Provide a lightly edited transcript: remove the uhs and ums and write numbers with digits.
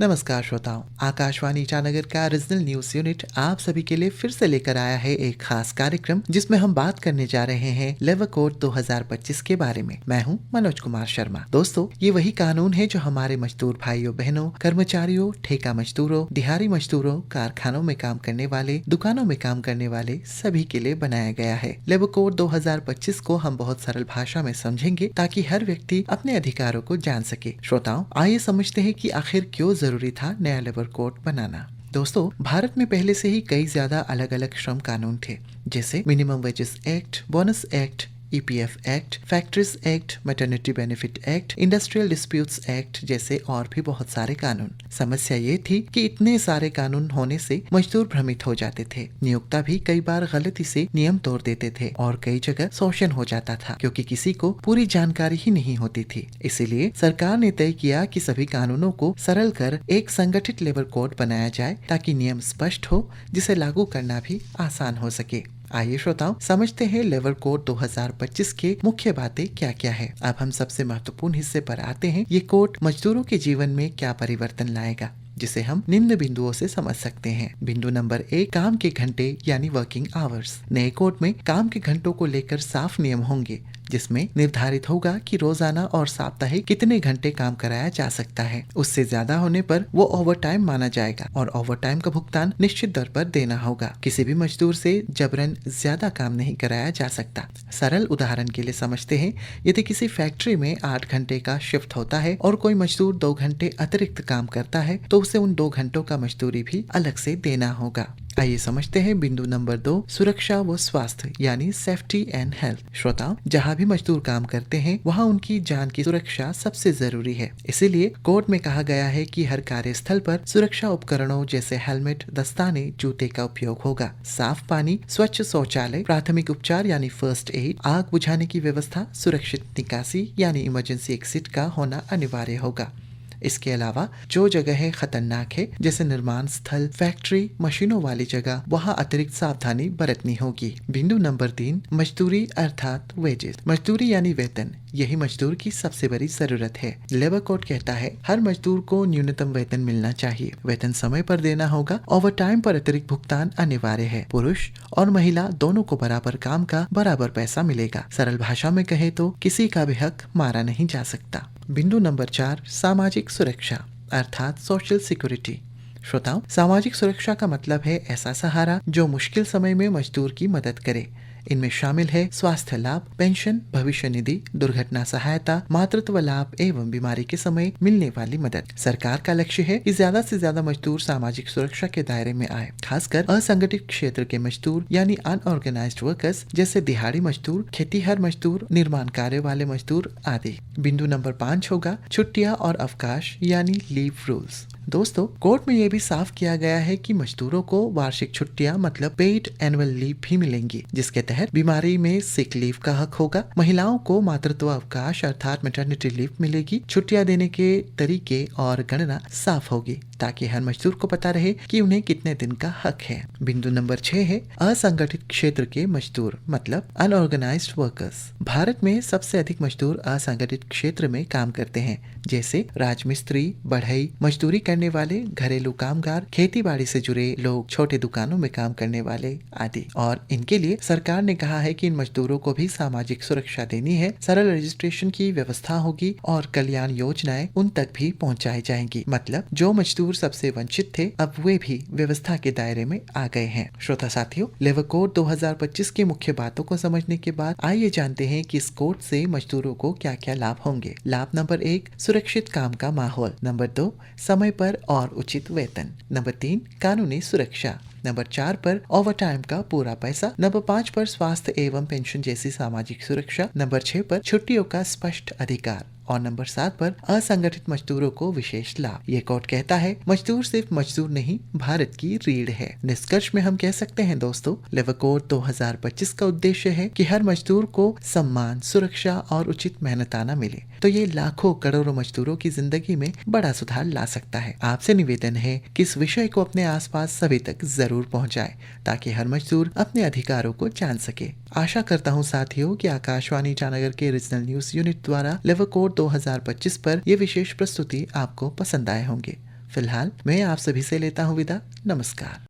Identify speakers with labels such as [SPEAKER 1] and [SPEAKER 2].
[SPEAKER 1] नमस्कार श्रोताओं, आकाशवाणी ईटानगर का रीजनल न्यूज यूनिट आप सभी के लिए फिर से लेकर आया है एक खास कार्यक्रम जिसमें हम बात करने जा रहे हैं लेबर कोड 2025 के बारे में। मैं हूं मनोज कुमार शर्मा। दोस्तों, ये वही कानून है जो हमारे मजदूर भाइयों बहनों, कर्मचारियों, ठेका मजदूरों, दिहाड़ी मजदूरों, कारखानों में काम करने वाले, दुकानों में काम करने वाले सभी के लिए बनाया गया है। लेबर कोड 2025 को हम बहुत सरल भाषा में समझेंगे ताकि हर व्यक्ति अपने अधिकारों को जान सके। श्रोताओं, आइए समझते हैं कि आखिर क्यों जरूरी था नया लेबर कोड बनाना। दोस्तों, भारत में पहले से ही कई ज्यादा अलग अलग श्रम कानून थे, जैसे minimum wages act, bonus act, EPF act, factories act, maternity benefit act, industrial disputes act जैसे और भी बहुत सारे कानून। समस्या ये थी कि इतने सारे कानून होने से मजदूर भ्रमित हो जाते थे। नियोक्ता भी कई बार गलती से नियम तोड़ देते थे और कई जगह शोषण हो जाता था क्योंकि किसी को पूरी जानकारी ही नहीं होती थी। इसीलिए सरकार ने तय किया कि सभी कानूनों को सरल कर एक संगठित लेबर कोड बनाया जाए ताकि नियम स्पष्ट हो, जिसे लागू करना भी आसान हो सके। आइए श्रोताओं, समझते हैं लेबर कोड 2025 के मुख्य बातें क्या क्या है। अब हम सबसे महत्वपूर्ण हिस्से पर आते हैं। ये कोड मजदूरों के जीवन में क्या परिवर्तन लाएगा, जिसे हम निम्न बिंदुओं से समझ सकते हैं। बिंदु नंबर 1, काम के घंटे यानी वर्किंग आवर्स। नए कोड में काम के घंटों को लेकर साफ नियम होंगे, जिसमें निर्धारित होगा कि रोजाना और साप्ताहिक कितने घंटे काम कराया जा सकता है। उससे ज्यादा होने पर वो ओवर टाइम माना जाएगा और ओवर टाइम का भुगतान निश्चित दर पर देना होगा। किसी भी मजदूर से जबरन ज्यादा काम नहीं कराया जा सकता। सरल उदाहरण के लिए समझते हैं, यदि किसी फैक्ट्री में 8 घंटे का शिफ्ट होता है और कोई मजदूर 2 घंटे अतिरिक्त काम करता है तो उसे उन 2 घंटों का मजदूरी भी अलग से देना होगा। आइए समझते हैं बिंदु नंबर 2, सुरक्षा व स्वास्थ्य यानी सेफ्टी एंड हेल्थ। श्रोताओं, जहाँ भी मजदूर काम करते हैं वहाँ उनकी जान की सुरक्षा सबसे जरूरी है। इसीलिए कोड में कहा गया है कि हर कार्यस्थल पर सुरक्षा उपकरणों जैसे हेलमेट, दस्ताने, जूते का उपयोग होगा। साफ पानी, स्वच्छ शौचालय, प्राथमिक उपचार यानी फर्स्ट एड, आग बुझाने की व्यवस्था, सुरक्षित निकासी यानी इमरजेंसी एग्जिट का होना अनिवार्य होगा। इसके अलावा जो जगह खतरनाक है जैसे निर्माण स्थल, फैक्ट्री, मशीनों वाली जगह, वहाँ अतिरिक्त सावधानी बरतनी होगी। बिंदु नंबर 3, मजदूरी अर्थात वेजेस। मजदूरी यानी वेतन, यही मजदूर की सबसे बड़ी जरूरत है। लेबर कोड कहता है हर मजदूर को न्यूनतम वेतन मिलना चाहिए। वेतन समय पर देना होगा। ओवर टाइम पर अतिरिक्त भुगतान अनिवार्य है। पुरुष और महिला दोनों को बराबर काम का बराबर पैसा मिलेगा। सरल भाषा में कहे तो किसी का भी हक मारा नहीं जा सकता। बिंदु नंबर 4, सामाजिक सुरक्षा अर्थात सोशल सिक्योरिटी। श्रोताओं, सामाजिक सुरक्षा का मतलब है ऐसा सहारा जो मुश्किल समय में मजदूर की मदद करे। इनमें शामिल है स्वास्थ्य लाभ, पेंशन, भविष्य निधि, दुर्घटना सहायता, मातृत्व लाभ एवं बीमारी के समय मिलने वाली मदद। सरकार का लक्ष्य है कि ज्यादा से ज्यादा मजदूर सामाजिक सुरक्षा के दायरे में आए, खासकर असंगठित क्षेत्र के मजदूर यानी अनऑर्गेनाइज्ड वर्कर्स जैसे दिहाड़ी मजदूर, खेतीहर मजदूर, निर्माण कार्य वाले मजदूर आदि। बिंदु नंबर 5 होगा छुट्टियां और अवकाश यानी लीव रूल्स। दोस्तों, कोर्ट में यह भी साफ किया गया है कि मजदूरों को वार्षिक छुट्टियां मतलब पेड एनुअल लीव भी मिलेंगी, जिसके तहत बीमारी में सिक लीव का हक होगा। महिलाओं को मातृत्व अवकाश अर्थात मैटरनिटी लीव मिलेगी। छुट्टियां देने के तरीके और गणना साफ होगी ताकि हर मजदूर को पता रहे कि उन्हें कितने दिन का हक है। बिंदु नंबर 6 है असंगठित क्षेत्र के मजदूर मतलब अनऑर्गेनाइज्ड वर्कर्स। भारत में सबसे अधिक मजदूर असंगठित क्षेत्र में काम करते हैं, जैसे राजमिस्त्री, बढ़ई, मजदूरी करने वाले, घरेलू कामगार, खेती बाड़ी से जुड़े लोग, छोटे दुकानों में काम करने वाले आदि। और इनके लिए सरकार ने कहा है कि इन मजदूरों को भी सामाजिक सुरक्षा देनी है। सरल रजिस्ट्रेशन की व्यवस्था होगी और कल्याण योजनाएं उन तक भी पहुंचाई जाएंगी। मतलब जो मजदूर सबसे वंचित थे अब वे भी व्यवस्था के दायरे में आ गए हैं। श्रोता साथियों, लेबर कोड 2025 के मुख्य बातों को समझने के बाद आइए जानते हैं कि इस कोड से मजदूरों को क्या क्या लाभ होंगे। लाभ नंबर 1, सुरक्षित काम का माहौल। नंबर 2, समय पर और उचित वेतन। नंबर 3, कानूनी सुरक्षा। नंबर 4 पर ओवर टाइम का पूरा पैसा। नंबर 5 पर स्वास्थ्य एवं पेंशन जैसी सामाजिक सुरक्षा। नंबर 6 पर छुट्टियों का स्पष्ट अधिकार और नंबर 7 पर असंगठित मजदूरों को विशेष लाभ। ये कोड कहता है मजदूर सिर्फ मजदूर नहीं, भारत की रीढ़ है। निष्कर्ष में हम कह सकते हैं दोस्तों, लेबर कोड 2025 का उद्देश्य है कि हर मजदूर को सम्मान, सुरक्षा और उचित मेहनताना मिले। तो ये लाखों करोड़ों मजदूरों की जिंदगी में बड़ा सुधार ला सकता है। आपसे निवेदन है कि इस विषय को अपने आसपास सभी तक जरूर पहुंचाएं ताकि हर मजदूर अपने अधिकारों को जान सके। आशा करता हूं साथियों कि आकाशवाणी ईटानगर के रीजनल न्यूज यूनिट द्वारा लेबर कोड 2025 पर यह विशेष प्रस्तुति आपको पसंद आए होंगे। फिलहाल मैं आप सभी से लेता हूँ विदा। नमस्कार।